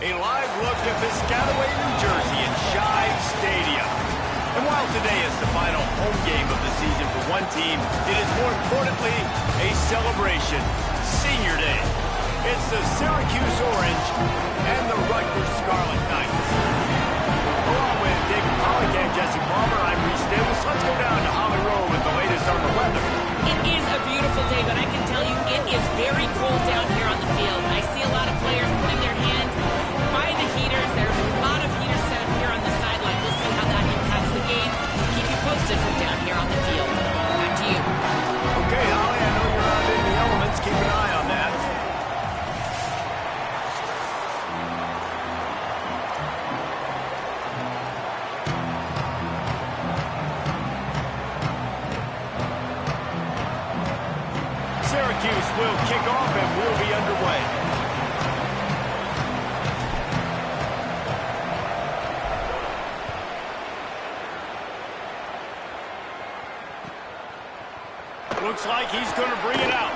A live look at Piscataway, New Jersey at Shive Stadium. And while today is the final home game of the season for one team, it is more importantly a celebration, Senior Day. It's the Syracuse Orange and the Rutgers Scarlet Knights. Along with David Pollock and Jesse Palmer, I'm Reese Davis. Let's go down to Holly Rowe with the latest on the weather. It is a beautiful day, but I can tell you it is very cold down here on the field. I see a lot of players putting their hands by the heaters. There's a lot of heaters set up here on the sideline. We'll see how that impacts the game. We'll keep you posted from down here on the field. Back to you. Okay, Holly, I know you're out in the elements. Keep an eye on that. Syracuse will kick off and we'll be underway. Looks like he's going to bring it out.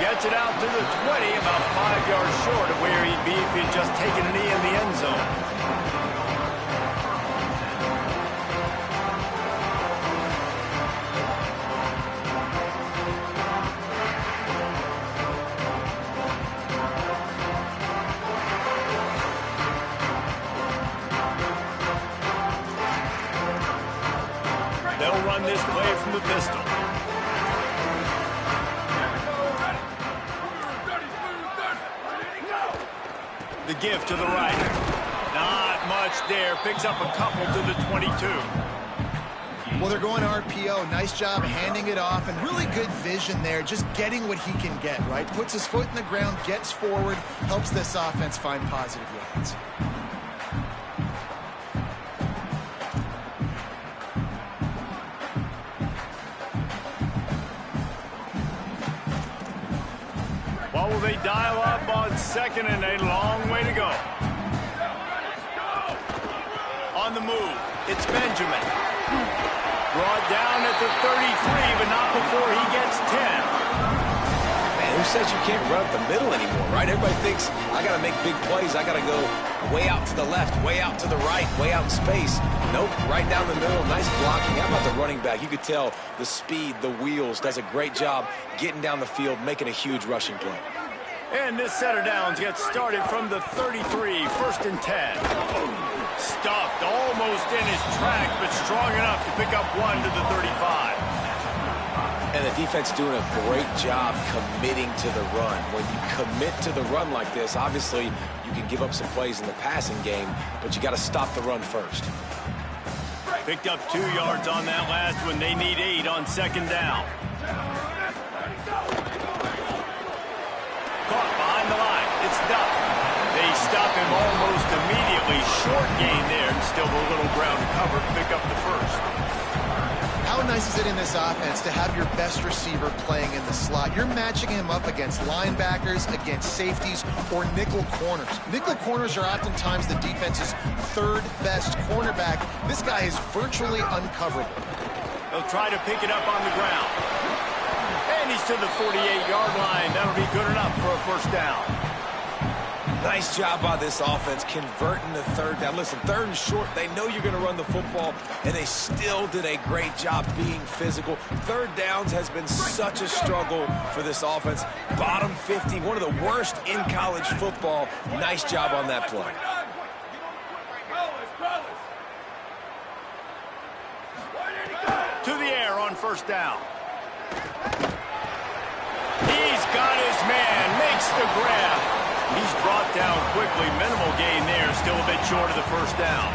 Gets it out to the 20, about 5 yards short of where he'd be if he'd just taken a knee in the end zone. They'll run this play from the pistol. The give to the right. Not much there. Picks up a couple to the 22. Well, they're going RPO. Nice job handing it off, and really good vision there, just getting what he can get, right? Puts his foot in the ground, gets forward, helps this offense find positive yards. What will they dial up on second and a long way to go? On the move, it's Benjamin. Brought down at the 33, but not before he gets 10. Man, who says you can't run up the middle anymore, right? Everybody thinks, I got to make big plays. I got to go way out to the left, way out to the right, way out in space. Nope, right down the middle. Nice blocking. How about the running back? You could tell the speed, the wheels, does a great job getting down the field, making a huge rushing play. And this set of downs gets started from the 33, first and 10. Stuffed almost in his tracks, but strong enough to pick up one to the 35. And the defense doing a great job committing to the run. When you commit to the run like this, obviously you can give up some plays in the passing game, but you got to stop the run first. Picked up 2 yards on that last one. They need 8 on second down. Caught behind the line. It's Duff. They stop him almost immediately. Short gain there, and still a little ground to cover to pick up the first. How nice is it in this offense to have your best receiver playing in the slot? You're matching him up against linebackers, against safeties, or nickel corners. Nickel corners are oftentimes the defense's third best cornerback. This guy is virtually uncoverable. They'll try to pick it up on the ground. And he's to the 48-yard line. That'll be good enough for a first down. Nice job by this offense converting the third down. Listen, third and short, they know you're going to run the football, and they still did a great job being physical. Third downs has been such a struggle for this offense. Bottom 50, one of the worst in college football. Nice job on that play. To the air on first down. He's got his man, makes the grab. He's brought down quickly. Minimal gain there, still a bit short of the first down.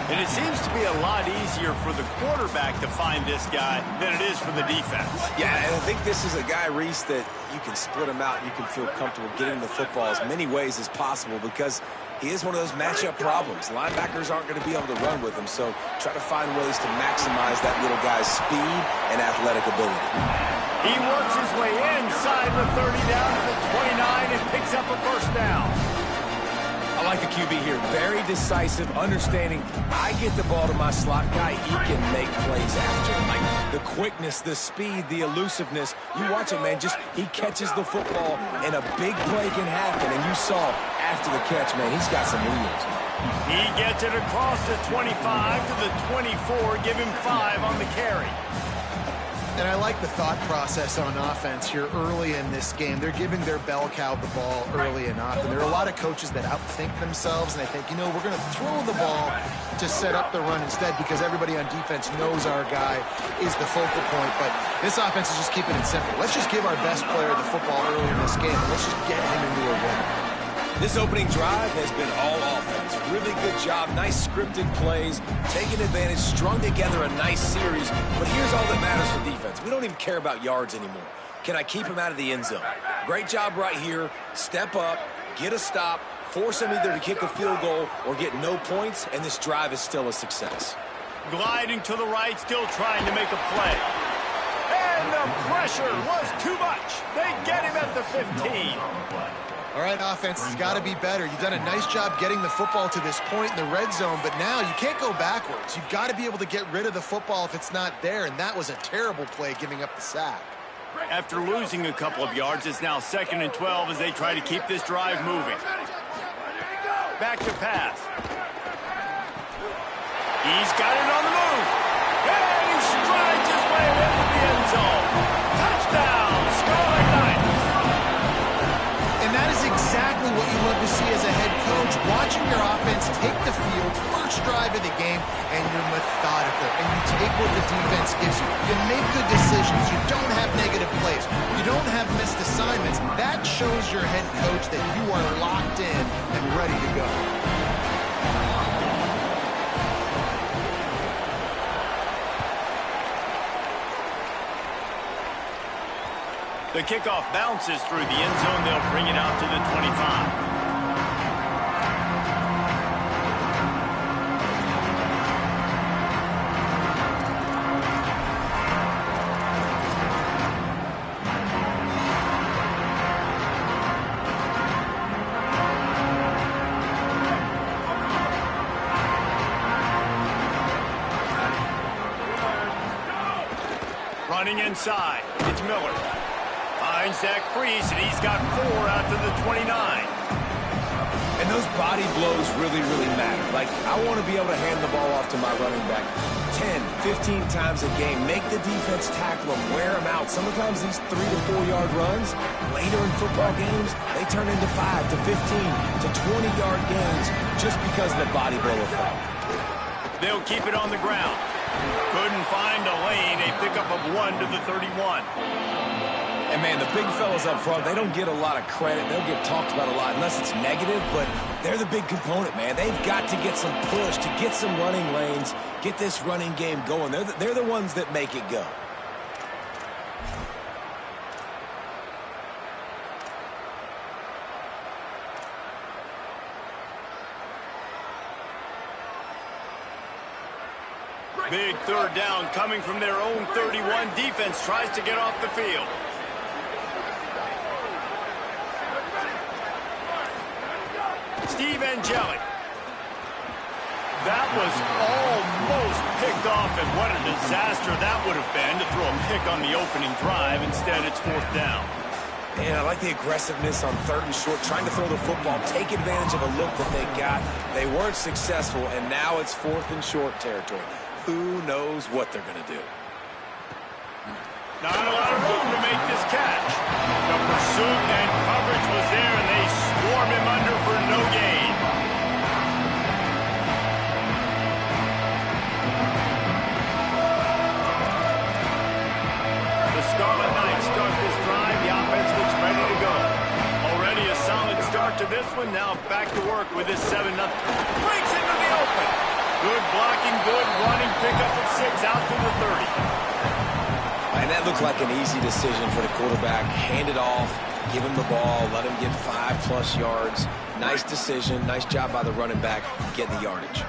And it seems to be a lot easier for the quarterback to find this guy than it is for the defense. Yeah, and I think this is a guy, Reese, that you can split him out and you can feel comfortable getting the football as many ways as possible because he is one of those matchup problems. Linebackers aren't going to be able to run with him, so try to find ways to maximize that little guy's speed and athletic ability. He works his way inside the 30 down to the 29 and picks up a first down. I like the QB here. Very decisive, understanding I get the ball to my slot guy. He can make plays after. Like The quickness, the speed, the elusiveness. You watch it, man. Just he catches the football, and a big play can happen. And you saw after the catch, man, he's got some wheels. He gets it across the 25 to the 24. Give him 5 on the carry. And I like the thought process on offense here early in this game. They're giving their bell cow the ball early enough. And there are a lot of coaches that outthink themselves, and they think, you know, we're going to throw the ball to set up the run instead because everybody on defense knows our guy is the focal point. But this offense is just keeping it simple. Let's just give our best player the football early in this game, and let's just get him into a win. This opening drive has been all offense. Really good job. Nice scripted plays. Taking advantage. Strung together a nice series. But here's all that matters for defense. We don't even care about yards anymore. Can I keep him out of the end zone? Great job right here. Step up. Get a stop. Force him either to kick a field goal or get no points. And this drive is still a success. Gliding to the right. Still trying to make a play. And the pressure was too much. They get him at the 15. All right, offense has got to be better. You've done a nice job getting the football to this point in the red zone, but now you can't go backwards. You've got to be able to get rid of the football if it's not there, and that was a terrible play giving up the sack. After losing a couple of yards, it's now 2nd and 12 as they try to keep this drive moving. Back to pass. He's got it on the move. And he strides his way into the end zone. Touchdown, Scarlet Knights. And that is exactly what you love to see as a head coach, watching your offense take the field, first drive of the game, and you're methodical, and you take what the defense gives you. You make good decisions. You don't have negative plays. You don't have missed assignments. That shows your head coach that you are locked in and ready to go. The kickoff bounces through the end zone. They'll bring it out to the 25. Running inside, it's Miller. Finds that crease, and he's got 4 out to the 29. And those body blows really, really matter. Like, I want to be able to hand the ball off to my running back 10, 15 times a game. Make the defense tackle him, wear him out. Sometimes these 3 to 4 yard runs, later in football games, they turn into 5 to 15 to 20 yard gains just because of the body blow effect. They'll keep it on the ground. Couldn't find a lane. A pickup of 1 to the 31. And, man, the big fellas up front, they don't get a lot of credit. They'll get talked about a lot unless it's negative, but they're the big component, man. They've got to get some push, to get some running lanes, get this running game going. They're the ones that make it go. Big third down coming from their own 31. Defense tries to get off the field. Steve Angeli. That was almost picked off, and what a disaster that would have been to throw a pick on the opening drive. Instead, it's 4th down. And I like the aggressiveness on 3rd and short, trying to throw the football, take advantage of a look that they got. They weren't successful, and now it's 4th and short territory. Who knows what they're going to do? Not a lot of room to make this catch. The pursuit and coverage was there, and they swarm him under for no gain. The Scarlet Knights start this drive. The offense looks ready to go. Already a solid start to this one. Now back to work with this 7-0. Breaks into the open. Good blocking, good running, pickup of 6 out to the 30. And that looked like an easy decision for the quarterback. Hand it off, give him the ball, let him get 5+ yards. Nice decision, nice job by the running back getting the yardage.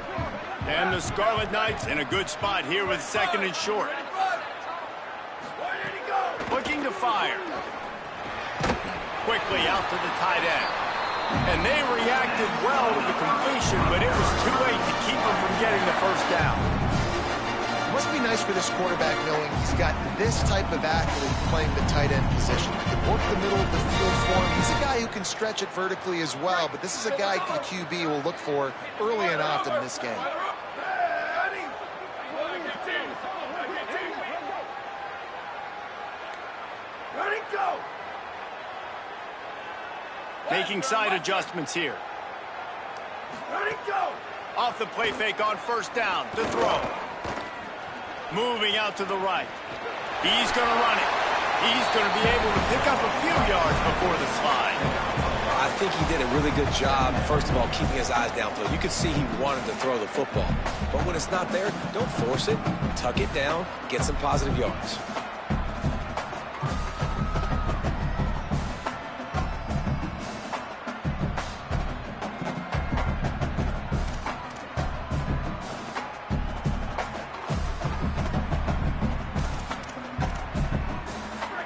And the Scarlet Knights in a good spot here with 2nd and short. Looking to fire. Quickly out to the tight end. And they reacted well to the completion, but it was too late to keep them from getting the 1st down. It must be nice for this quarterback knowing he's got this type of athlete playing the tight end position. He can work the middle of the field for him. He's a guy who can stretch it vertically as well, but this is a guy the QB will look for early and often in this game. Making side adjustments here. Off the play fake on first down to throw. Moving out to the right. He's going to run it. He's going to be able to pick up a few yards before the slide. I think he did a really good job, first of all, keeping his eyes downfield. You could see he wanted to throw the football. But when it's not there, don't force it. Tuck it down. Get some positive yards.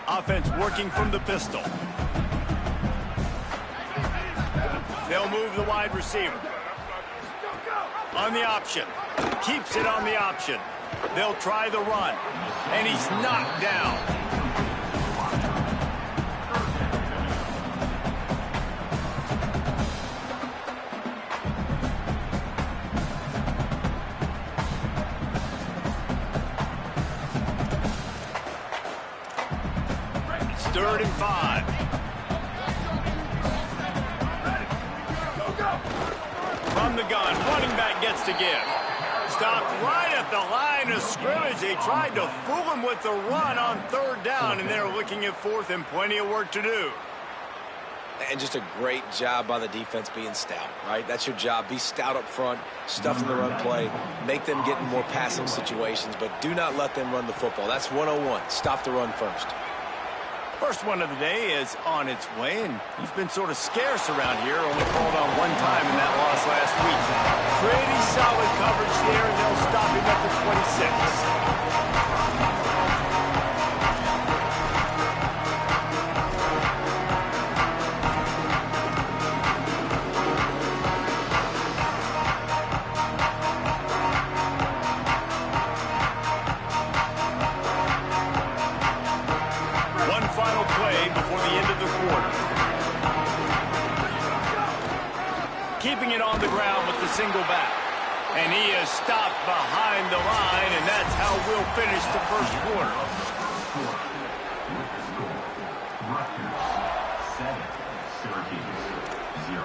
Offense working from the pistol. They'll move the wide receiver. On the option. Keeps it on the option. They'll try the run. And he's knocked down. Third and 5. From the gun, running back gets to give. Stopped right at the line of scrimmage. They tried to fool him with the run on third down, and they're looking at fourth and plenty of work to do. And just a great job by the defense being stout, right? That's your job. Be stout up front, stuff in the run play, make them get in more passing situations, but do not let them run the football. That's 101. Stop the run first. First one of the day is on its way, and he's been sort of scarce around here, only called on one time in that loss last week. Pretty solid coverage there, and they'll stop him at the 26. Keeping it on the ground with the single back. And he is stopped behind the line, and that's how we'll finish the first quarter. Rutgers 7, Syracuse 0.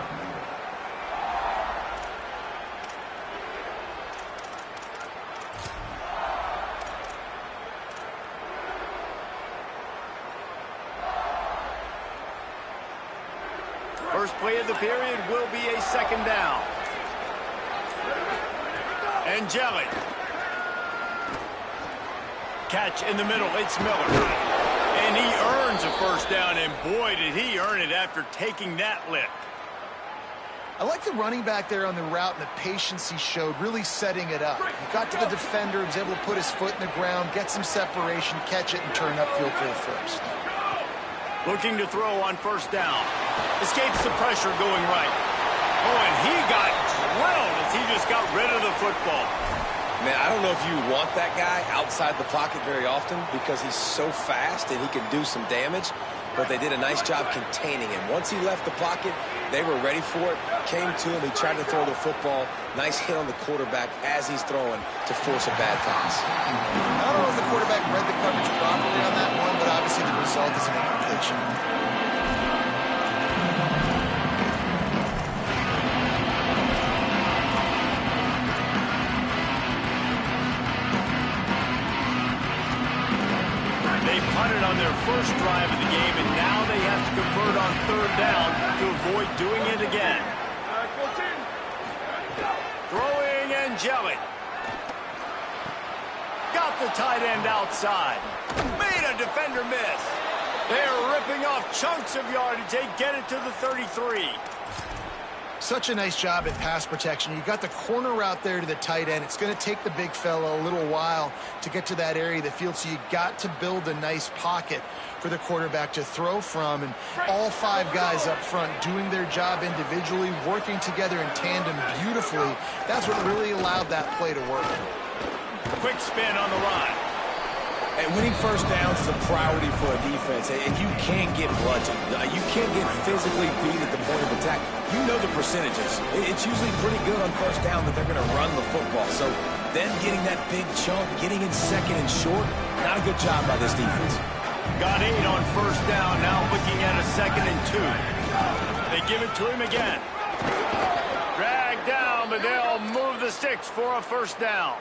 First play of the period will be a second down. Angelic. Catch in the middle. It's Miller. And he earns a first down, and boy, did he earn it after taking that lick. I like the running back there on the route and the patience he showed, really setting it up. He got to the defender, was able to put his foot in the ground, get some separation, catch it, and turn upfield for the first. Looking to throw on first down. Escapes the pressure going right. Oh, and he got drilled as he just got rid of the football. Man, I don't know if you want that guy outside the pocket very often because he's so fast and he can do some damage, but they did a nice job containing him. Once he left the pocket, they were ready for it, came to him, he tried to throw the football. Nice hit on the quarterback as he's throwing to force a bad pass. I don't know if the quarterback read the coverage properly on that one, but obviously the result is an incompletion. They punted on their first drive of the game, and now they have to convert on third down to avoid doing it again. Throwing Angelic. Got the tight end outside. Made a defender miss. They're ripping off chunks of yardage. They get it to the 33. Such a nice job at pass protection. You got the corner route there to the tight end. It's going to take the big fella a little while to get to that area of the field, so you got to build a nice pocket for the quarterback to throw from. And all 5 guys up front doing their job individually, working together in tandem beautifully. That's what really allowed that play to work. Quick spin on the run. And winning first downs is a priority for a defense. And you can't get bludgeoned. You can't get physically beat at the point of attack. You know the percentages. It's usually pretty good on first down that they're going to run the football. So then getting that big chunk, getting in second and short, not a good job by this defense. Got 8 on first down. Now looking at a 2nd and 2. They give it to him again. Drag down, but they'll move the sticks for a first down.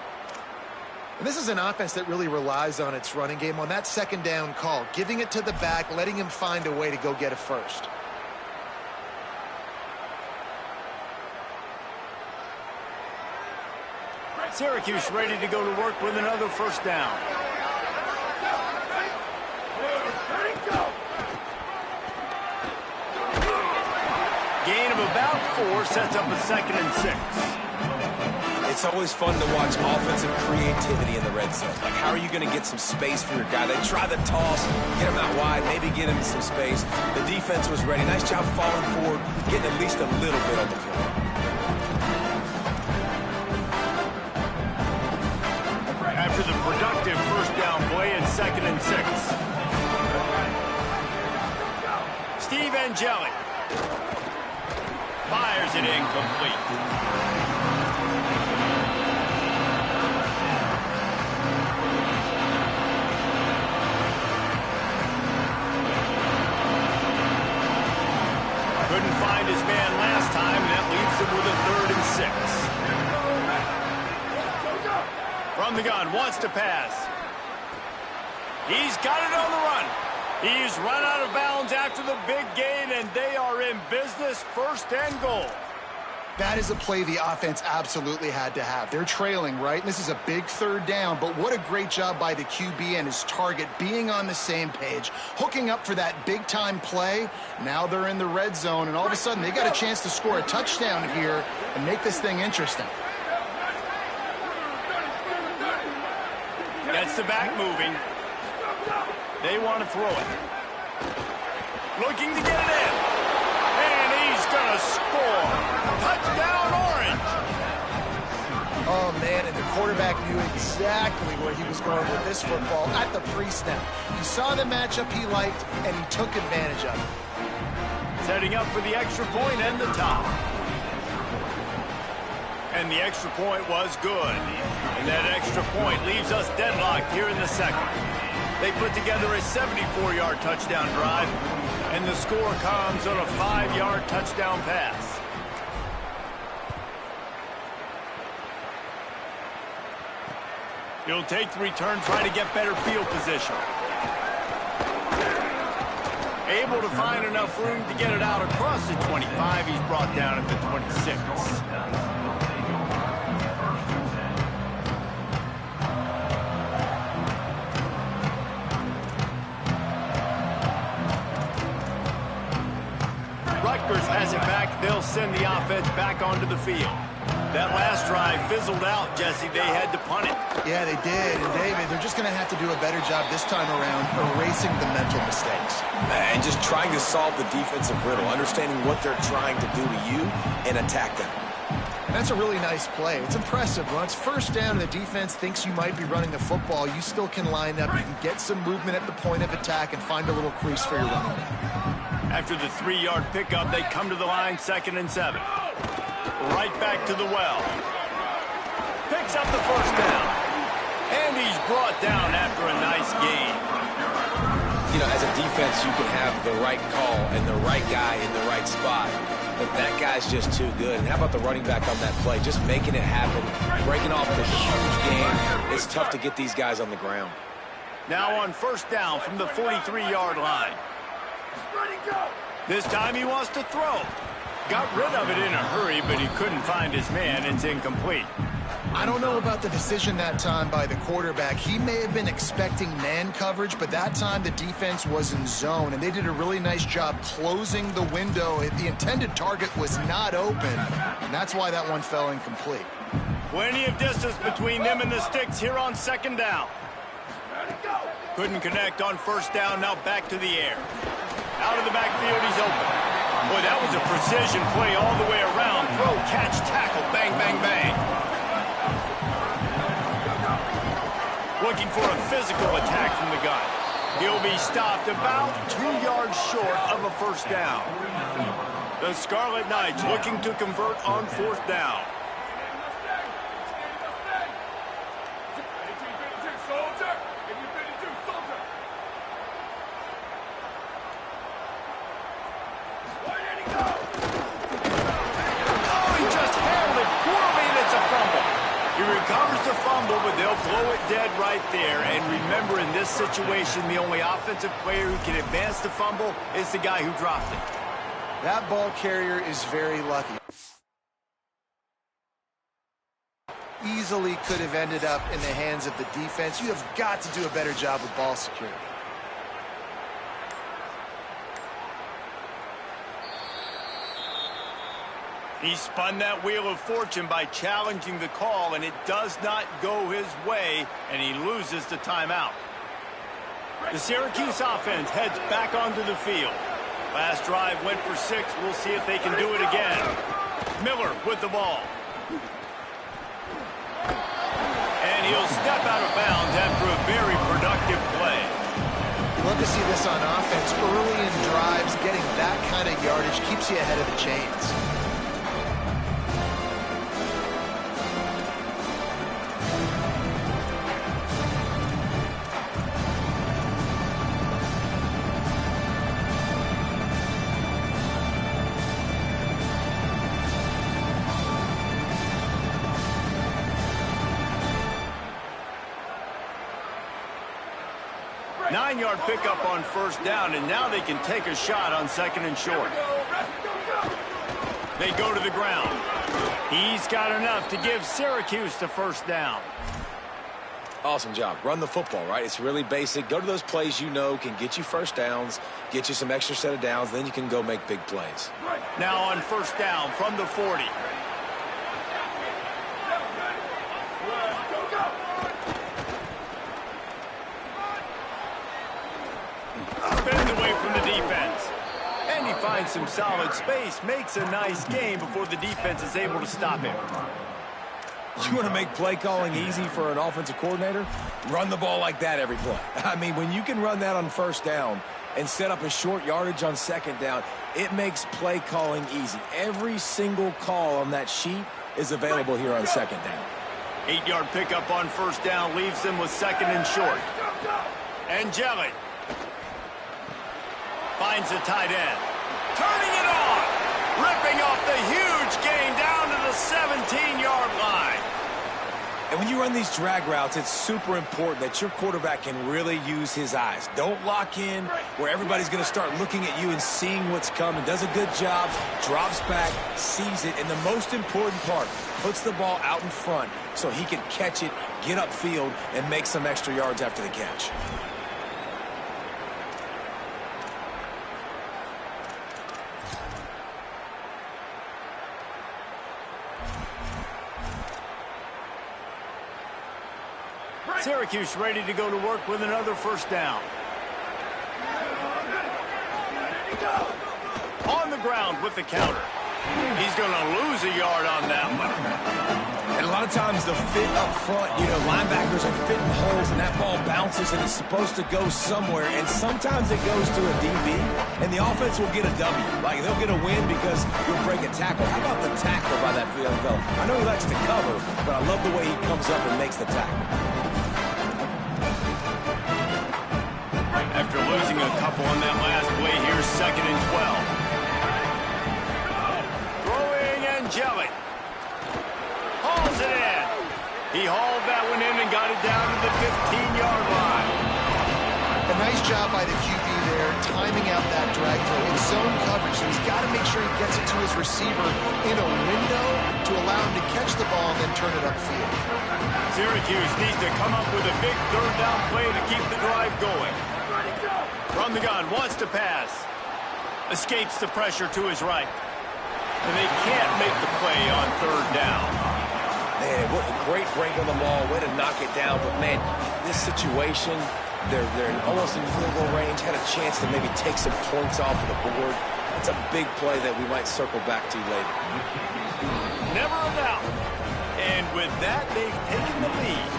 And this is an offense that really relies on its running game on that 2nd down call, giving it to the back, letting him find a way to go get a first. Syracuse ready to go to work with another first down. Gain of about 4 sets up a 2nd and 6. It's always fun to watch offensive creativity in the red zone. Like, how are you going to get some space for your guy? They try the toss, get him out wide, maybe get him some space. The defense was ready. Nice job falling forward, getting at least a little bit on the floor. After the productive first down play, it's 2nd and 6. Steve Angeli fires it incomplete. Couldn't find his man last time, and that leaves him with a 3rd and 6. From the gun, wants to pass. He's got it on the run. He's run out of bounds after the big gain, and they are in business, 1st and goal. That is a play the offense absolutely had to have. They're trailing, right? And this is a big 3rd down, but what a great job by the QB and his target being on the same page, hooking up for that big-time play. Now they're in the red zone, and all of a sudden they got a chance to score a touchdown here and make this thing interesting. Gets the back moving. They want to throw it. Looking to get it in. And he's going to score. Touchdown, Orange. Oh, man, and the quarterback knew exactly where he was going with this football at the pre-snap. He saw the matchup he liked, and he took advantage of it. Setting up for the extra point and the top. And the extra point was good. And that extra point leaves us deadlocked here in the 2nd. They put together a 74-yard touchdown drive, and the score comes on a 5-yard touchdown pass. He'll take the return, try to get better field position. Able to find enough room to get it out across the 25. He's brought down at the 26. Rutgers has it back. They'll send the offense back onto the field. That last drive fizzled out, Jesse. They had to punt it. Yeah, they did. And, David, they're just going to have to do a better job this time around erasing the mental mistakes. And just trying to solve the defensive riddle, understanding what they're trying to do to you and attack them. That's a really nice play. It's impressive. When it's first down and the defense thinks you might be running the football, you still can line up. You can get some movement at the point of attack and find a little crease for your running back. After the 3-yard pickup, they come to the line, 2nd and 7. Right back to the well. Picks up the first down. And he's brought down after a nice gain. You know, as a defense, you can have the right call and the right guy in the right spot. But that guy's just too good. And how about the running back on that play? Just making it happen, breaking off the huge game. It's tough to get these guys on the ground. Now on first down from the 43-yard line. This time he wants to throw. Got rid of it in a hurry, but he couldn't find his man. It's incomplete. I don't know about the decision that time by the quarterback. He may have been expecting man coverage, but that time the defense was in zone, and they did a really nice job closing the window. The intended target was not open, and that's why that one fell incomplete. Plenty of distance between them and the sticks here on 2nd down. Couldn't connect on first down, now back to the air. Out of the backfield, he's open. Boy, that was a precision play all the way around. Throw, catch, tackle, bang, bang, bang. looking for a physical attack from the gun. He'll be stopped about 2 yards short of a first down. The Scarlet Knights looking to convert on fourth down. Recovers the fumble, but they'll blow it dead right there. And remember, in this situation, the only offensive player who can advance the fumble is the guy who dropped it. That ball carrier is very lucky. Easily could have ended up in the hands of the defense. You have got to do a better job with ball security. He spun that wheel of fortune by challenging the call, and it does not go his way, and he loses the timeout. The Syracuse offense heads back onto the field. Last drive went for 6. We'll see if they can do it again. Miller with the ball. And he'll step out of bounds after a very productive play. You love to see this on offense. Early in drives, getting that kind of yardage keeps you ahead of the chains. 9-yard pickup on first down, and now they can take a shot on second and short. They go to the ground. He's got enough to give Syracuse the first down. Awesome job. Run the football, right? It's really basic. Go to those plays you know can get you first downs, get you some extra set of downs, then you can go make big plays. Now on first down from the 40. Spins away from the defense. And he finds some solid space, makes a nice gain before the defense is able to stop him. You want to make play calling easy for an offensive coordinator? Run the ball like that every play. I mean, when you can run that on first down and set up a short yardage on second down, it makes play calling easy. Every single call on that sheet is available here on second down. 8-yard pickup on first down leaves them with second and short. Angelic finds the tight end. Turning it on. Ripping off the huge gain down to the 17-yard line. And when you run these drag routes, it's super important that your quarterback can really use his eyes. Don't lock in where everybody's going to start looking at you and seeing what's coming. Does a good job, drops back, sees it, and the most important part, puts the ball out in front so he can catch it, get upfield, and make some extra yards after the catch. Syracuse ready to go to work with another first down. On the ground with the counter. He's going to lose a yard on that one. And a lot of times the fit up front, you know, linebackers are fitting holes and that ball bounces and it's supposed to go somewhere. And sometimes it goes to a DB and the offense will get a W. Like they'll get a win because you'll break a tackle. How about the tackle by that field fella? I know he likes to cover, but I love the way he comes up and makes the tackle. After losing a couple on that last play, here's second and 12. Throwing Angelic. Hauls it in. He hauled that one in and got it down to the 15-yard line. A nice job by the QB there, timing out that drag throw. It's zone coverage, so he's got to make sure he gets it to his receiver in a window to allow him to catch the ball and then turn it upfield. Syracuse needs to come up with a big third down play to keep the drive going. From the gun, wants to pass. Escapes the pressure to his right. And they can't make the play on third down. Man, what a great break on the ball. Way to knock it down. But, man, this situation, they're almost in field goal range. Had a chance to maybe take some points off of the board. That's a big play that we might circle back to later. Never a doubt. And with that, they've taken the lead.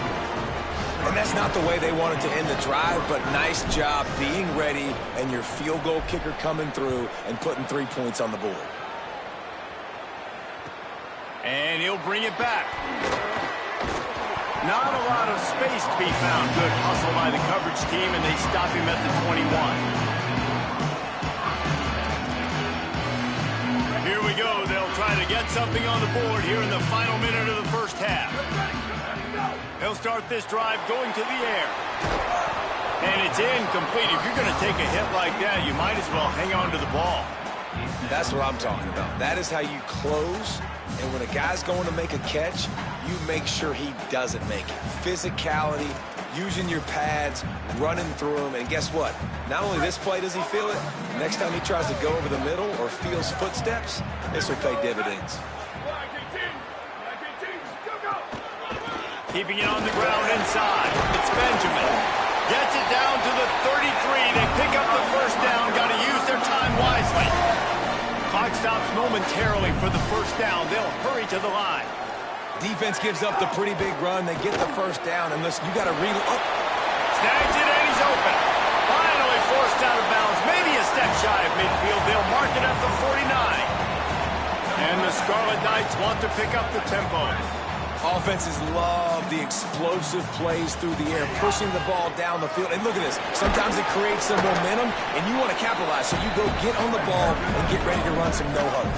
And that's not the way they wanted to end the drive, but nice job being ready and your field goal kicker coming through and putting 3 points on the board. And he'll bring it back. Not a lot of space to be found. Good hustle by the coverage team, and they stop him at the 21. Here we go. They'll try to get something on the board here in the final minute of the first half. They'll start this drive going to the air. And it's incomplete. If you're going to take a hit like that, you might as well hang on to the ball. That's what I'm talking about. That is how you close. And when a guy's going to make a catch, you make sure he doesn't make it. Physicality, using your pads, running through them. And guess what? Not only this play does he feel it, next time he tries to go over the middle or feels footsteps, this will pay dividends. Keeping it on the ground inside. It's Benjamin. Gets it down to the 33. They pick up the first down. Got to use their time wisely. Clock stops momentarily for the first down. They'll hurry to the line. Defense gives up the pretty big run. They get the first down. And listen, you got to reload. Snags it and he's open. Finally forced out of bounds. Maybe a step shy of midfield. They'll mark it at the 49. And the Scarlet Knights want to pick up the tempo. Offenses love the explosive plays through the air, pushing the ball down the field. And look at this. Sometimes it creates some momentum, and you want to capitalize. So you go get on the ball and get ready to run some no-huddle.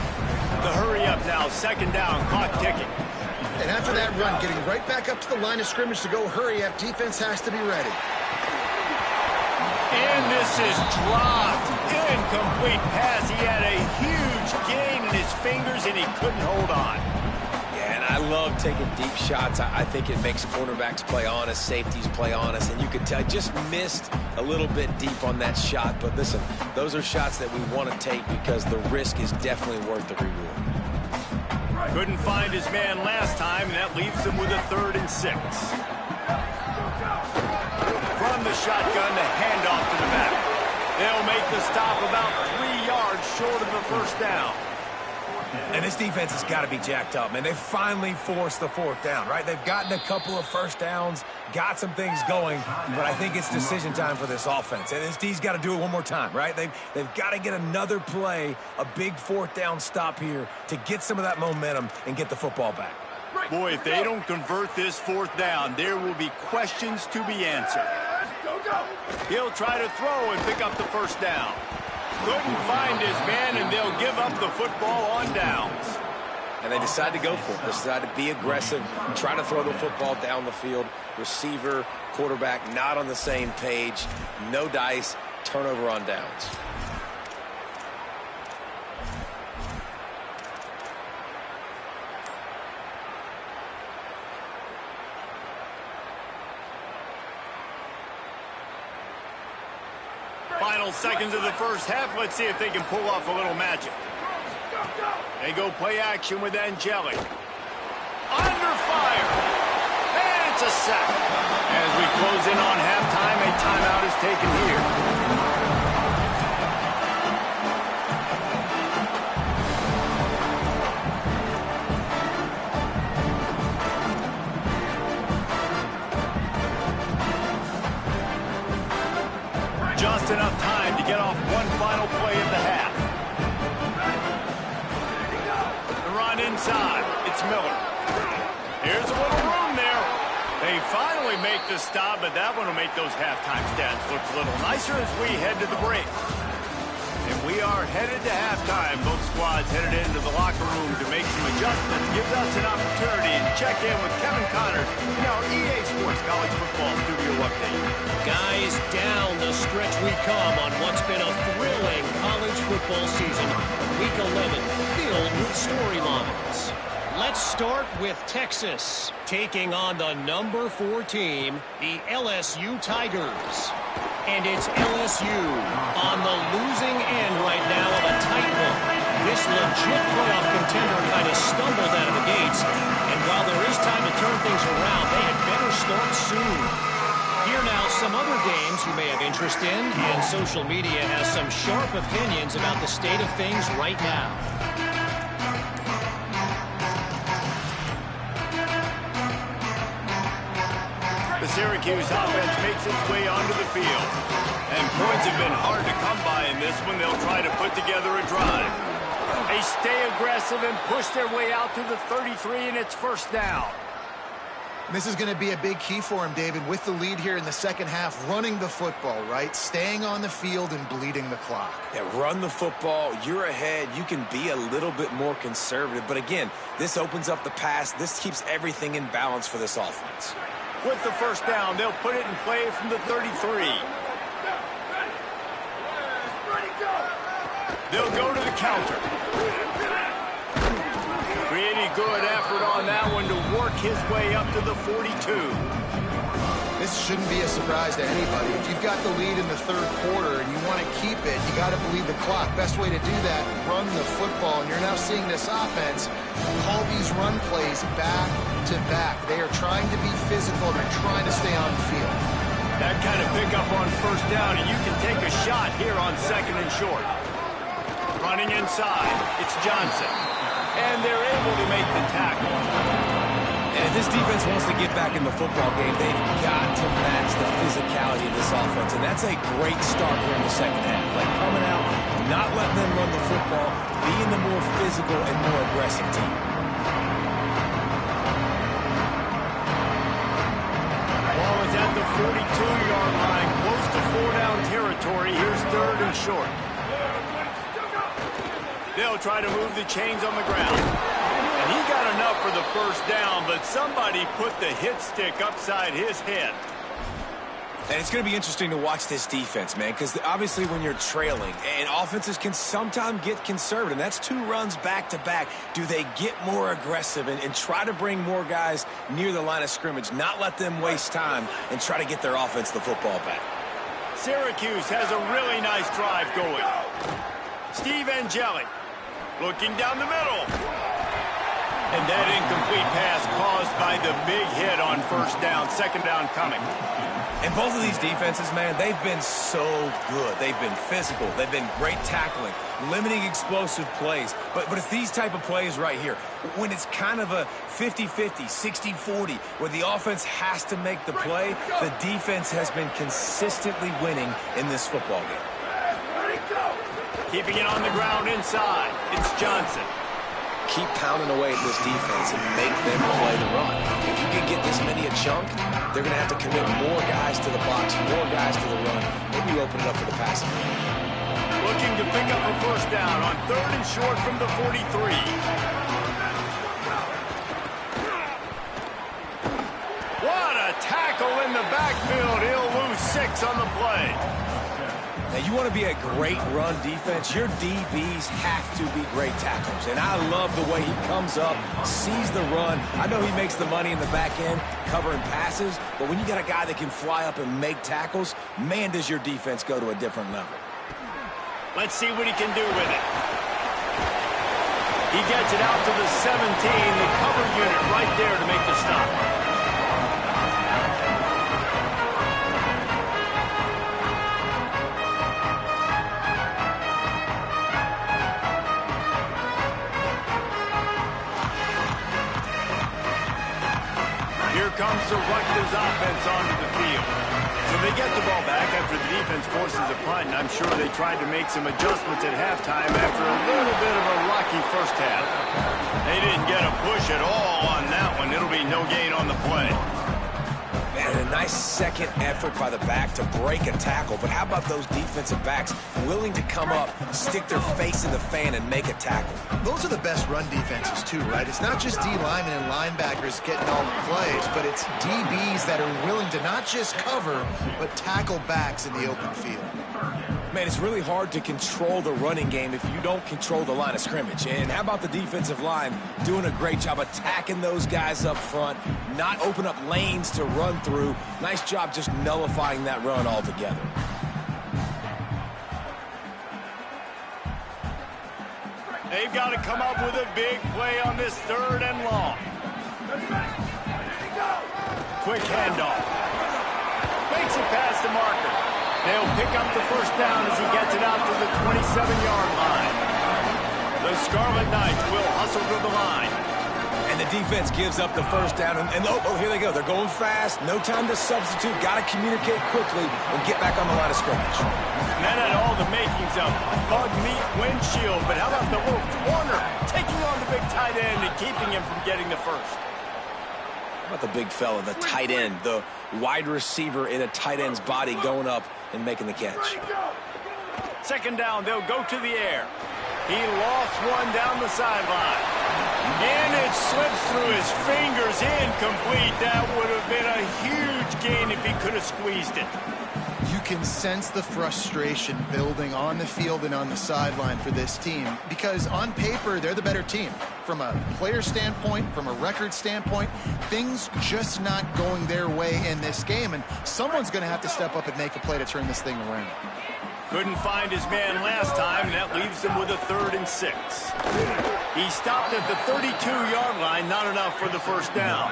The hurry up now, second down, clock ticking. And after that run, getting right back up to the line of scrimmage to go hurry up, defense has to be ready. And this is dropped. Incomplete pass. He had a huge gain in his fingers, and he couldn't hold on. I love taking deep shots. I think it makes cornerbacks play honest, safeties play honest, and you could tell I just missed a little bit deep on that shot. But listen, those are shots that we want to take because the risk is definitely worth the reward. Couldn't find his man last time, and that leaves him with a 3rd and 6. From the shotgun, the handoff to the back. They'll make the stop about 3 yards short of the first down. And this defense has got to be jacked up, man. They finally forced the 4th down, right? They've gotten a couple of first downs, got some things going, but I think it's decision time for this offense. And this D's got to do it one more time, right? They've got to get another play, a big 4th down stop here to get some of that momentum and get the football back. Boy, if they don't convert this 4th down, there will be questions to be answered. He'll try to throw and pick up the first down. Couldn't find his man, and they'll give up the football on downs. And they decide to go for it. They decide to be aggressive, try to throw the football down the field. Receiver, quarterback, not on the same page. No dice, turnover on downs. Final seconds of the first half. Let's see if they can pull off a little magic. They go play action with Angeli. Under fire. And it's a sack. As we close in on halftime, a timeout is taken here. Just enough time to get off one final play of the half. The run inside. It's Miller. Here's a little room there. They finally make the stop, but that one will make those halftime stats look a little nicer as we head to the break. And we are headed to halftime. Both squads headed into the locker room to make some adjustments. Gives us an opportunity to check in with Kevin Connors in our EA Sports College Football Studio Update. Guys, down the stretch we come on what's been a thrilling college football season. Week 11 filled with storylines. Let's start with Texas, taking on the number 4 team, the LSU Tigers. And it's LSU on the losing end right now of a tight one. This legit playoff contender kind of stumbled out of the gates. And while there is time to turn things around, they had better start soon. Here now, some other games you may have interest in, and social media has some sharp opinions about the state of things right now. The Syracuse offense makes its way onto the field. And points have been hard to come by in this one. They'll try to put together a drive. They stay aggressive and push their way out to the 33, and it's first down. This is going to be a big key for him, David, with the lead here in the second half, running the football, right? Staying on the field and bleeding the clock. Yeah, run the football. You're ahead. You can be a little bit more conservative. But again, this opens up the pass. This keeps everything in balance for this offense. With the first down, they'll put it in play from the 33. They'll go to the counter. Pretty good effort on that one to work his way up to the 42. This shouldn't be a surprise to anybody. If you've got the lead in the third quarter and you want to keep it, you got to bleed the clock. Best way to do that, run the football. And you're now seeing this offense call these run plays back to back. They are trying to be physical. They're trying to stay on the field. That kind of pickup on first down, and you can take a shot here on second and short. Running inside, it's Johnson. And they're able to make the tackle. And if this defense wants to get back in the football game, they've got to match the physicality of this offense. And that's a great start here in the second half. Like coming out, not letting them run the football, being the more physical and more aggressive team. Ball is at the 42-yard line, close to four-down territory. Here's third and short. They'll try to move the chains on the ground. And he got enough for the first down, but somebody put the hit stick upside his head. And it's going to be interesting to watch this defense, man, because obviously when you're trailing, and offenses can sometimes get conservative. That's two runs back-to-back. Do they get more aggressive and try to bring more guys near the line of scrimmage, not let them waste time, and try to get their offense the football back? Syracuse has a really nice drive going. Steve Angeli looking down the middle. And that incomplete pass caused by the big hit on first down, second down coming. And both of these defenses, man, they've been so good. They've been physical. They've been great tackling, limiting explosive plays. But it's these type of plays right here, when it's kind of a 50-50, 60-40, where the offense has to make the play, the defense has been consistently winning in this football game. Keeping it on the ground inside, it's Johnson. Keep pounding away at this defense and make them play the run. If you can get this many a chunk, they're going to have to commit more guys to the box, more guys to the run. Maybe you open it up for the passing. Looking to pick up a first down on third and short from the 43. What a tackle in the backfield. He'll lose 6 on the play. Now, you want to be a great run defense, your DBs have to be great tackles. And I love the way he comes up, sees the run. I know he makes the money in the back end, covering passes, but when you got a guy that can fly up and make tackles, man, does your defense go to a different level. Let's see what he can do with it. He gets it out to the 17, the cover unit right there to make the stop. Comes the Rutgers offense onto the field. So they get the ball back after the defense forces a punt, and I'm sure they tried to make some adjustments at halftime after a little bit of a rocky first half. They didn't get a push at all on that one. It'll be no gain on the play. Man, a nice second effort by the back to break a tackle, but how about those defensive backs willing to come up, stick their face in the fan, and make a tackle? Those are the best run defenses too, right? It's not just D linemen and linebackers getting all the plays, but it's DBs that are willing to not just cover, but tackle backs in the open field. Man, it's really hard to control the running game if you don't control the line of scrimmage. And how about the defensive line doing a great job attacking those guys up front, not open up lanes to run through. Nice job just nullifying that run altogether. They've got to come up with a big play on this third and long. Quick handoff. Makes it past the marker. They'll pick up the first down as he gets it out to the 27-yard line. The Scarlet Knights will hustle to the line. And the defense gives up the first down. And oh, here they go. They're going fast. No time to substitute. Got to communicate quickly and get back on the line of scrimmage. And that had all the makings of bug meat windshield. But how about the little corner taking on the big tight end and keeping him from getting the first? How about the big fella, the tight end, the wide receiver in a tight end's body going up and making the catch. Second down, they'll go to the air. He lost one down the sideline. And it slips through his fingers, incomplete. That would have been a huge gain if he could have squeezed it. You can sense the frustration building on the field and on the sideline for this team because on paper, they're the better team. From a player standpoint, from a record standpoint, things just not going their way in this game, and someone's going to have to step up and make a play to turn this thing around. Couldn't find his man last time, and that leaves him with a 3rd and 6. He stopped at the 32-yard line, not enough for the first down.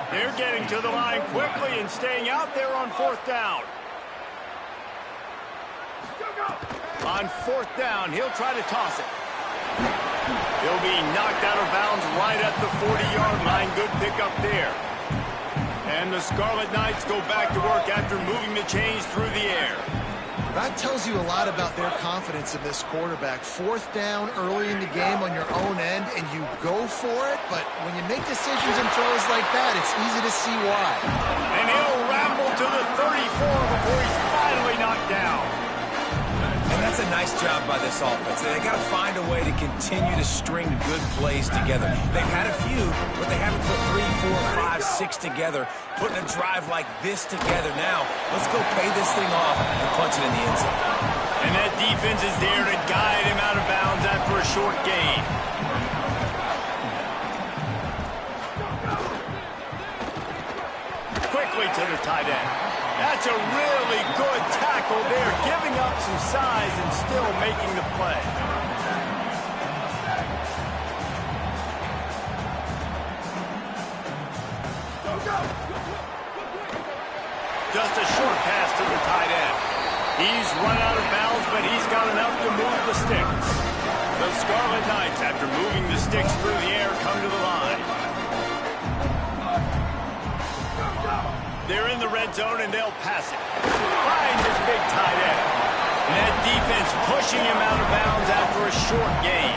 They're getting to the line quickly and staying out there on 4th down. On 4th down, he'll try to toss it. He'll be knocked out of bounds right at the 40-yard line. Good pickup there. And the Scarlet Knights go back to work after moving the chains through the air. That tells you a lot about their confidence in this quarterback. 4th down early in the game on your own end, and you go for it, but when you make decisions and throws like that, it's easy to see why. And he'll ramble to the 34 before he's finally knocked down. And that's a nice job by this offense. They got to find a way to continue to string good plays together. They've had a few, but they haven't put 3, 4, 5, 6 together. Putting a drive like this together now, let's go pay this thing off and punch it in the end zone. And that defense is there to guide him out of bounds after a short gain. Quickly to the tight end. That's a really good tackle there, giving up some size and still making the play. Just a short pass to the tight end. He's run out of bounds, but he's got enough to move the sticks. The Scarlet Knights, after moving the sticks through the air, come to the line. They're in the red zone, and they'll pass it. Finds his big tight end. And that defense pushing him out of bounds after a short gain.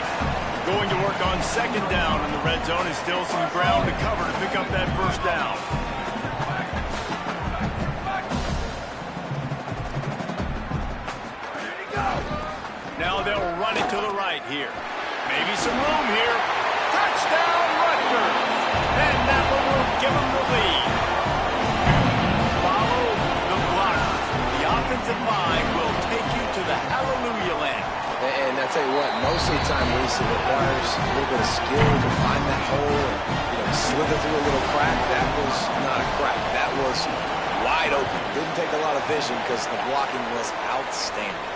Going to work on 2nd down in the red zone, and still some ground to cover to pick up that first down. Now they'll run it to the right here. Maybe some room here. Touchdown, Rutgers! And that one will give them the lead. Follow the blockers. The offensive line will take you to the hallelujah land. And I tell you what, most of the time, Reese, it requires a little bit of skill to find that hole and slither through a little crack. That was not a crack. That was wide open. Didn't take a lot of vision because the blocking was outstanding.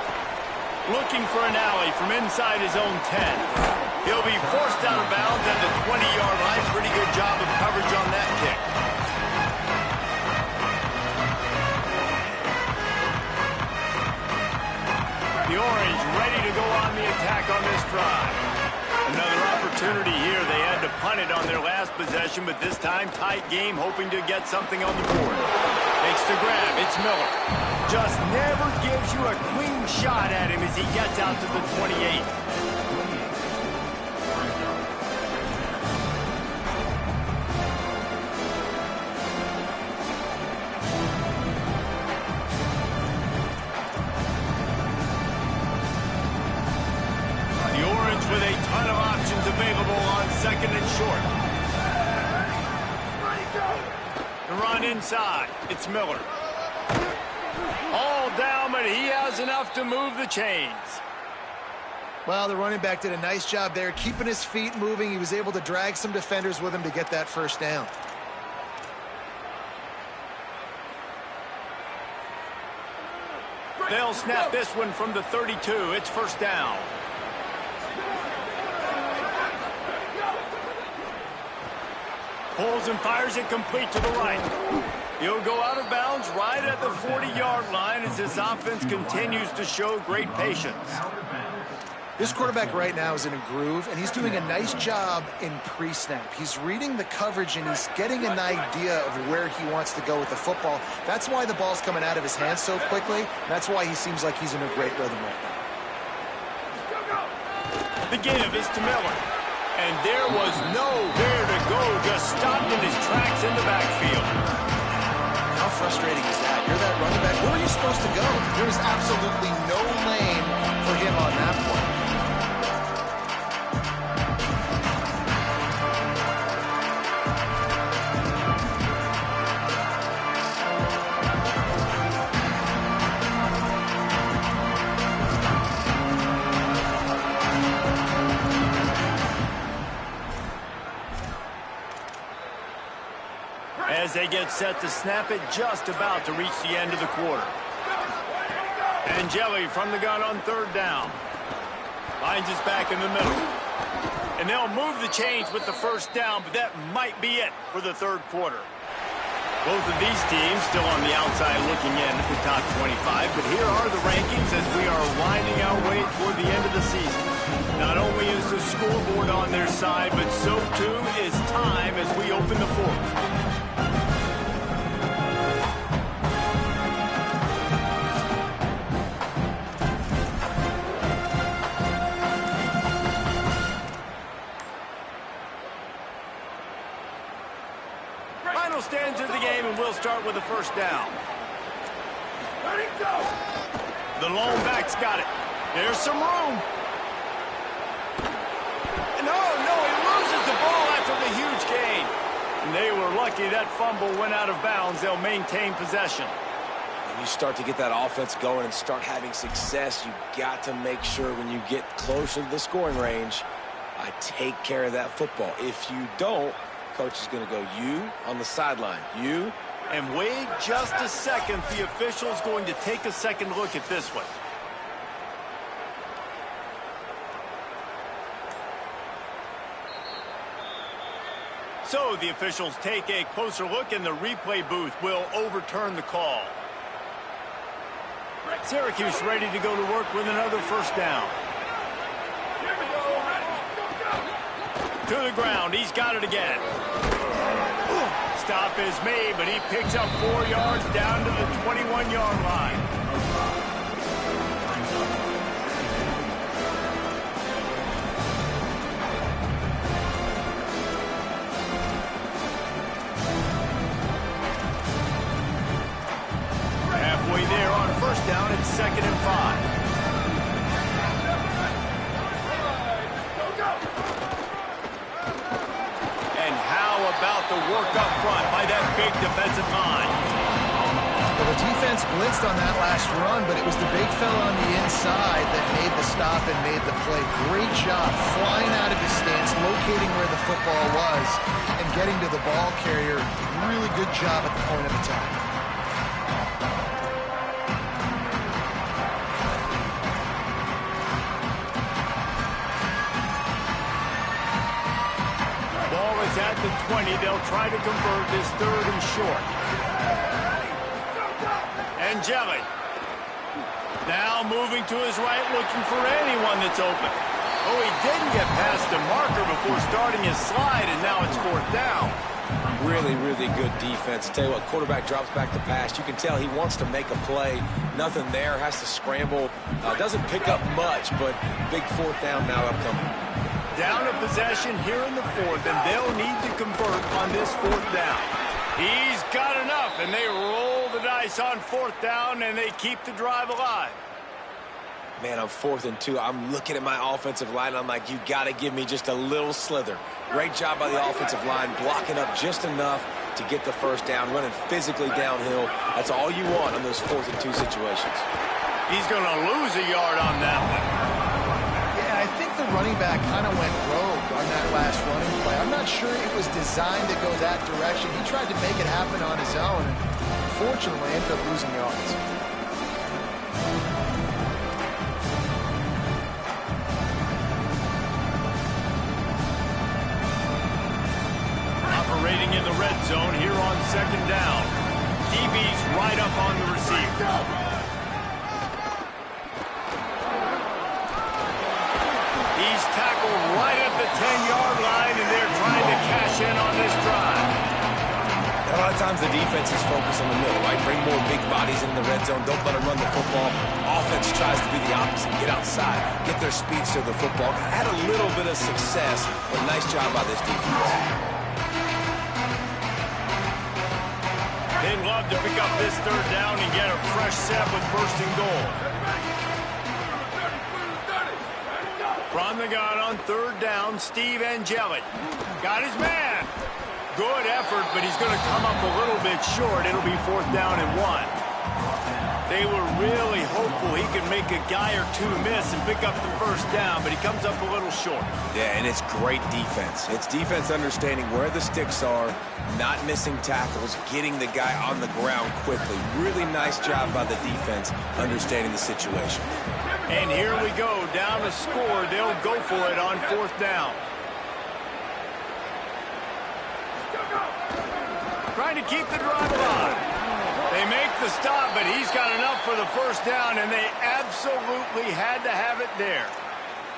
Looking for an alley from inside his own 10. He'll be forced out of bounds at the 20-yard line. Pretty good job of coverage on that kick. The Orange ready to go on the attack on this drive. Another opportunity here. They had to punt it on their last possession, but this time tight game, hoping to get something on the board. Makes the grab. It's Miller. Just never gives you a clean shot at him as he gets out to the 28. The Orange with a ton of options available on 2nd and short. The run inside. It's Miller. All down, but he has enough to move the chains. Well, the running back did a nice job there, keeping his feet moving. He was able to drag some defenders with him to get that first down. They'll snap this one from the 32. It's first down. Pulls and fires it complete to the right. He'll go out of bounds right at the 40-yard line as this offense continues to show great patience. This quarterback right now is in a groove, and he's doing a nice job in pre-snap. He's reading the coverage, and he's getting an idea of where he wants to go with the football. That's why the ball's coming out of his hands so quickly. That's why he seems like he's in a great rhythm right now. The give is to Miller. And there was nowhere to go, just stopped in his tracks in the backfield. How frustrating is that? You're that running back. Where are you supposed to go? There was absolutely no lane for him on that play. As they get set to snap it, just about to reach the end of the quarter. And Jelly from the gun on third down. Finds us back in the middle. And they'll move the chains with the first down, but that might be it for the third quarter. Both of these teams still on the outside looking in at the top 25, but here are the rankings as we are winding our way toward the end of the season. Not only is the scoreboard on their side, but so too is time as we open the fourth. Stands of the game, and we'll start with the first down. Let it go. The lone back's got it. There's some room. No, he loses the ball after the huge gain. And they were lucky that fumble went out of bounds. They'll maintain possession. When you start to get that offense going and start having success, you got to make sure when you get closer to the scoring range, I take care of that football. If you don't, coach is going to go, you on the sideline, you. And wait just a second. The official's going to take a second look at this one. So the officials take a closer look, and the replay booth will overturn the call. Syracuse ready to go to work with another first down. To the ground. He's got it again. Stop is made, but he picks up 4 yards down to the 21-yard line. Halfway there on first down, it's 2nd and 5. About the work up front by that big defensive line. Well, the defense blitzed on that last run, but it was the big fella on the inside that made the stop and made the play. Great job flying out of his stance, locating where the football was, and getting to the ball carrier. Really good job at the point of attack. At the 20, they'll try to convert this 3rd and short. And Jelly. Now moving to his right, looking for anyone that's open. Oh, he didn't get past the marker before starting his slide, and now it's 4th down. Really, really good defense. Tell you what, quarterback drops back to pass. You can tell he wants to make a play. Nothing there, has to scramble. Doesn't pick up much, but big 4th down now upcoming. Down a possession here in the 4th, and they'll need to convert on this 4th down. He's got enough, and they roll the dice on 4th down, and they keep the drive alive. Man, on 4th and 2, I'm looking at my offensive line. I'm like, you got to give me just a little slither. Great job by the offensive line, blocking up just enough to get the first down, running physically downhill. That's all you want on those 4th and 2 situations. He's going to lose a yard on that one. I think the running back kind of went rogue on that last running play. I'm not sure it was designed to go that direction. He tried to make it happen on his own, and unfortunately ended up losing yards. Operating in the red zone here on 2nd down. DB's right up on the receiver. times the defense is focused on the middle, right? Bring more big bodies in the red zone. Don't let them run the football. Offense tries to do the opposite. Get outside. Get their speeds to the football. Had a little bit of success, but nice job by this defense. They'd love to pick up this third down and get a fresh set with first and goal. From the gun on third down, Steve Angeli. Got his man. Good effort, but he's going to come up a little bit short. It'll be fourth down and 1. They were really hopeful he could make a guy or two miss and pick up the first down, but he comes up a little short. Yeah, and it's great defense. It's defense understanding where the sticks are, not missing tackles, getting the guy on the ground quickly. Really nice job by the defense understanding the situation. And here we go, down to score. They'll go for it on fourth down. Trying to keep the drive alive. They make the stop, but he's got enough for the first down, and they absolutely had to have it there.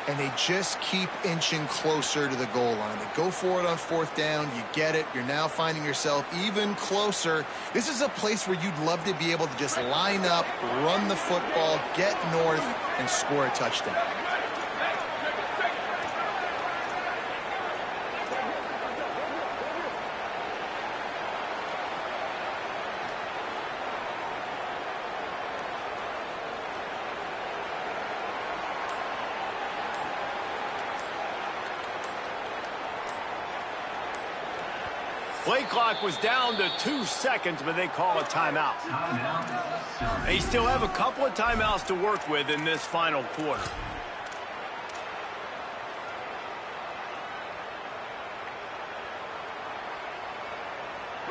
And they just keep inching closer to the goal line. They go for it on fourth down. You get it. You're now finding yourself even closer. This is a place where you'd love to be able to just line up, run the football, get north, and score a touchdown. Play clock was down to 2 seconds, but they call a timeout. They still have a couple of timeouts to work with in this final quarter.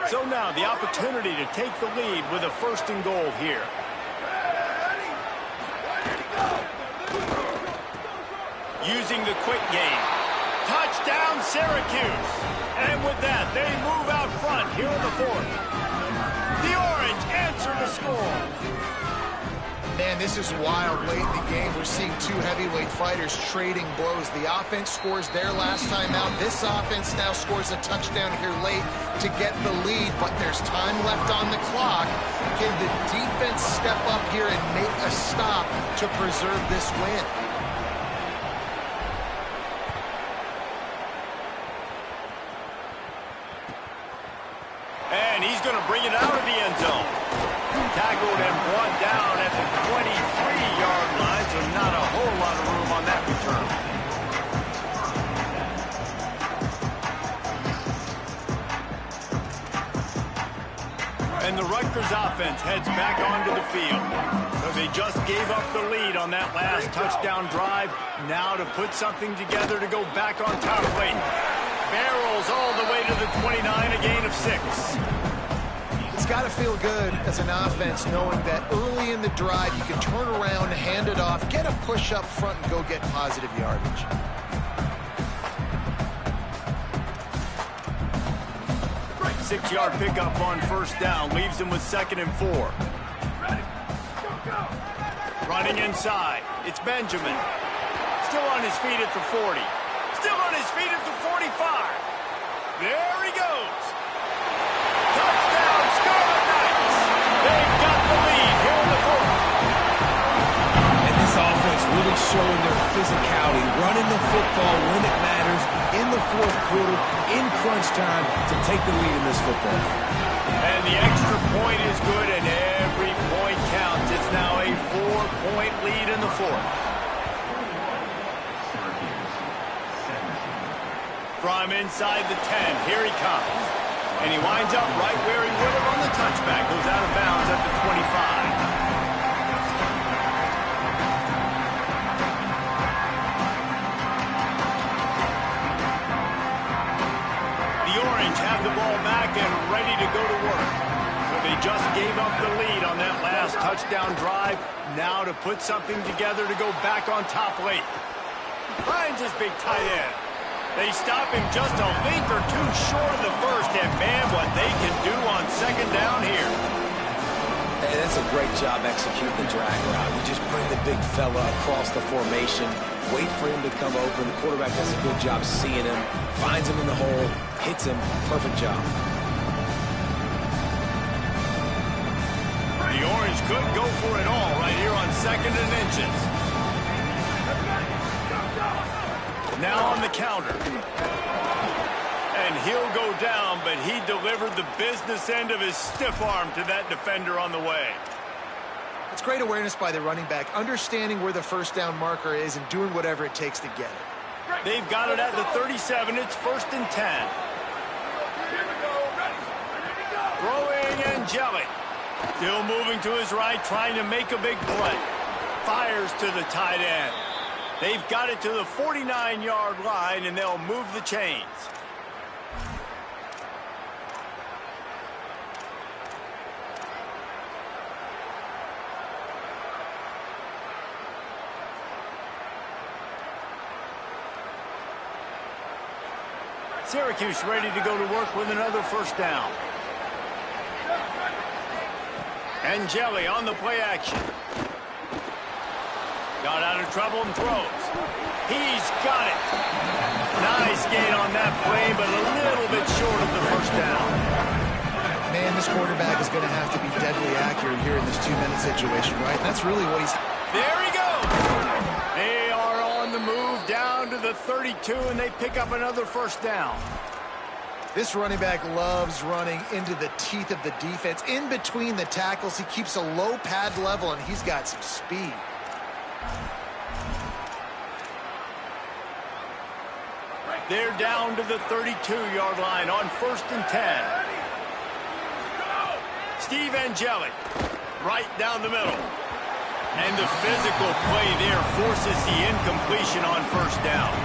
So now the opportunity to take the lead with a first and goal here. Using the quick game. Touchdown, Syracuse. And with that, they move out front here in the fourth. The Orange answer the score. Man, this is wild. Late in the game, we're seeing two heavyweight fighters trading blows. The offense scores their last time out. This offense now scores a touchdown here late to get the lead, but there's time left on the clock. Can the defense step up here and make a stop to preserve this win? And he's going to bring it out of the end zone. Tackled and brought down at the 23-yard line, so not a whole lot of room on that return. And the Rutgers offense heads back onto the field. So they just gave up the lead on that last touchdown drive. Now to put something together to go back on top late. Barrels all the way to the 29, a gain of 6. It's got to feel good as an offense knowing that early in the drive you can turn around, hand it off, get a push up front, and go get positive yardage. Right, 6-yard pickup on first down, leaves them with 2nd and 4. Running inside, it's Benjamin. Still on his feet at the 40. Still on his feet at the 45. There he goes. Touchdown, Scarlet Knights. They've got the lead here in the fourth. And this offense really showing their physicality, running the football when it matters, in the fourth quarter, in crunch time, to take the lead in this football game. And the extra point is good, and every point counts. It's now a 4-point lead in the fourth. From inside the 10, here he comes. And he winds up right where he would have on the touchback. Goes out of bounds at the 25. The Orange have the ball back and ready to go to work. So they just gave up the lead on that last touchdown drive. Now to put something together to go back on top late. Finds his big tight end. They stop him just a link or two short of the first, and man, what they can do on second down here. Hey, that's a great job executing the drag route. You just bring the big fella across the formation, wait for him to come open. The quarterback does a good job seeing him, finds him in the hole, hits him. Perfect job. The Orange could go for it all right here on 2nd and inches. Now on the counter. And he'll go down, but he delivered the business end of his stiff arm to that defender on the way. It's great awareness by the running back, understanding where the first down marker is and doing whatever it takes to get it. They've got it at the 37. It's 1st and 10. Throwing Angelic. Still moving to his right, trying to make a big play. Fires to the tight end. They've got it to the 49-yard line, and they'll move the chains. Syracuse ready to go to work with another first down. Angeli on the play action. Got out of trouble and throws. He's got it. Nice gain on that play, but a little bit short of the first down. Man, this quarterback is going to have to be deadly accurate here in this 2-minute situation, right? That's really what he's... There he goes. They are on the move down to the 32, and they pick up another first down. This running back loves running into the teeth of the defense. In between the tackles, he keeps a low pad level, and he's got some speed. They're down to the 32-yard line on 1st and 10. Steve Angeli, right down the middle. And the physical play there forces the incompletion on first down.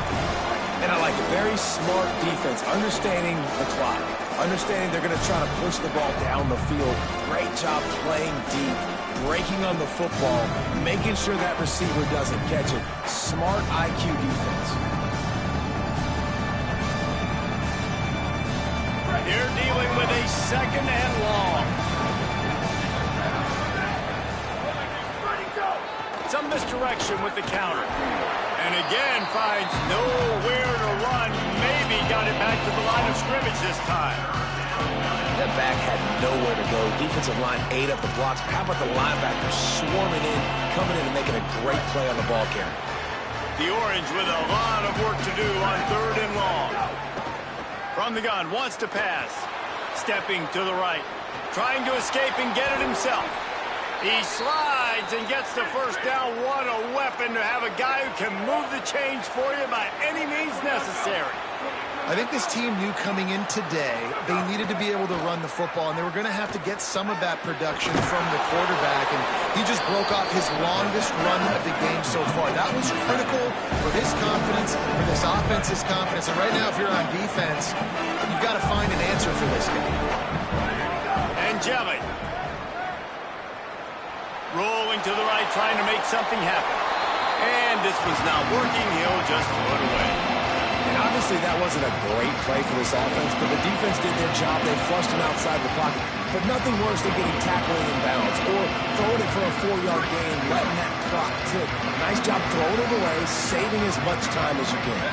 And I like it. Very smart defense, understanding the clock, understanding they're going to try to push the ball down the field. Great job playing deep, breaking on the football, making sure that receiver doesn't catch it. Smart IQ defense. They're dealing with a 2nd and long. Some misdirection with the counter. And again finds nowhere to run. Maybe got it back to the line of scrimmage this time. That back had nowhere to go. Defensive line ate up the blocks. How about the linebackers swarming in, coming in and making a great play on the ball carrier. The Orange with a lot of work to do on 3rd and long. From the gun, wants to pass. Stepping to the right. Trying to escape and get it himself. He slides and gets the first down. What a weapon to have a guy who can move the chains for you by any means necessary. I think this team knew coming in today they needed to be able to run the football, and they were going to have to get some of that production from the quarterback, and he just broke off his longest run of the game so far. That was critical for his confidence, for this offense's confidence, and right now if you're on defense, you've got to find an answer for this guy. Angeli. Rolling to the right, trying to make something happen. And this was not working. He'll just throw it away. And obviously that wasn't a great play for this offense, but the defense did their job. They flushed him outside the pocket. But nothing worse than getting tackled in bounds or throwing it for a 4-yard gain, letting that clock tick. Nice job throwing it away, saving as much time as you can.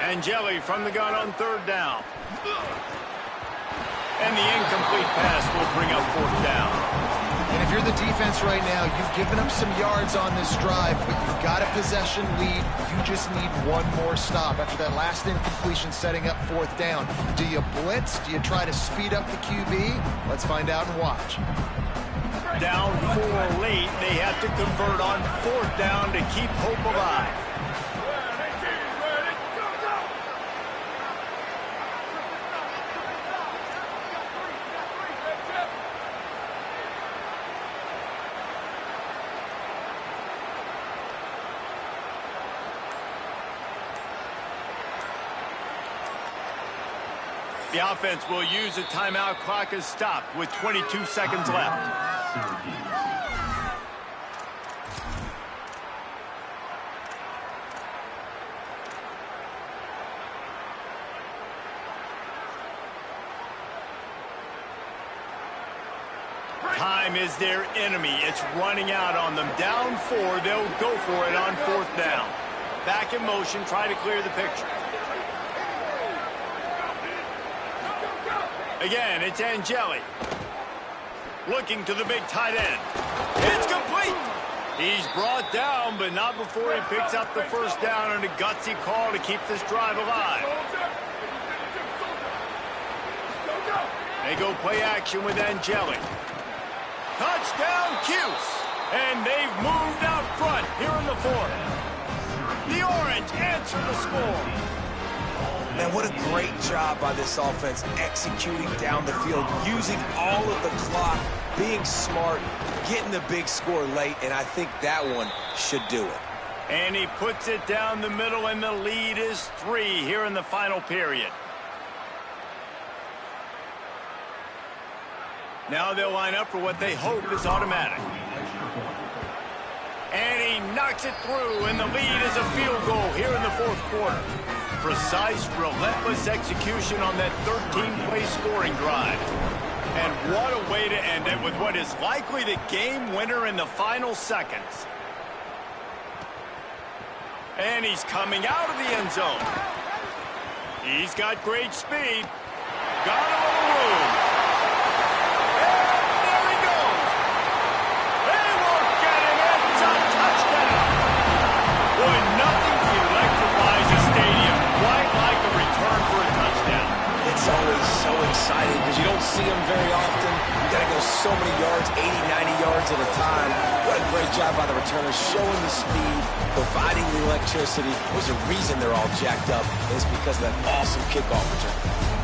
Angeli from the gun on 3rd down. And the incomplete pass will bring up 4th down. And if you're the defense right now, you've given up some yards on this drive, but you've got a possession lead. You just need one more stop after that last incompletion setting up 4th down. Do you blitz? Do you try to speed up the QB? Let's find out and watch. Down 4 late. They have to convert on 4th down to keep hope alive. The offense will use a timeout. Clock is stopped with 22 seconds left. Syracuse. Time is their enemy. It's running out on them. Down 4, they'll go for it on 4th down. Back in motion, try to clear the picture. Again, it's Angeli. Looking to the big tight end. It's complete. He's brought down, but not before he picks up the first down and a gutsy call to keep this drive alive. They go play action with Angeli. Touchdown, Cuse. And they've moved out front here in the fourth. The Orange answer the score. Man, what a great job by this offense executing down the field, using all of the clock, being smart, getting the big score late, and I think that one should do it. And he puts it down the middle, and the lead is 3 here in the final period. Now they'll line up for what they hope is automatic. And he knocks it through, and the lead is a field goal here in the fourth quarter. Precise, relentless execution on that 13-play scoring drive. And what a way to end it with what is likely the game winner in the final seconds. And he's coming out of the end zone. He's got great speed. Got a little room. And there he goes. They won't get him. It's a touchdown. Boy, nothing electrifies a stadium quite like a return for a touchdown. It's always so exciting because you don't see them very often. You got to go so many yards, 80, 90 yards at a time. What a great job by the returners, showing the speed, providing the electricity. There's a reason they're all jacked up, and it's because of that awesome kickoff return.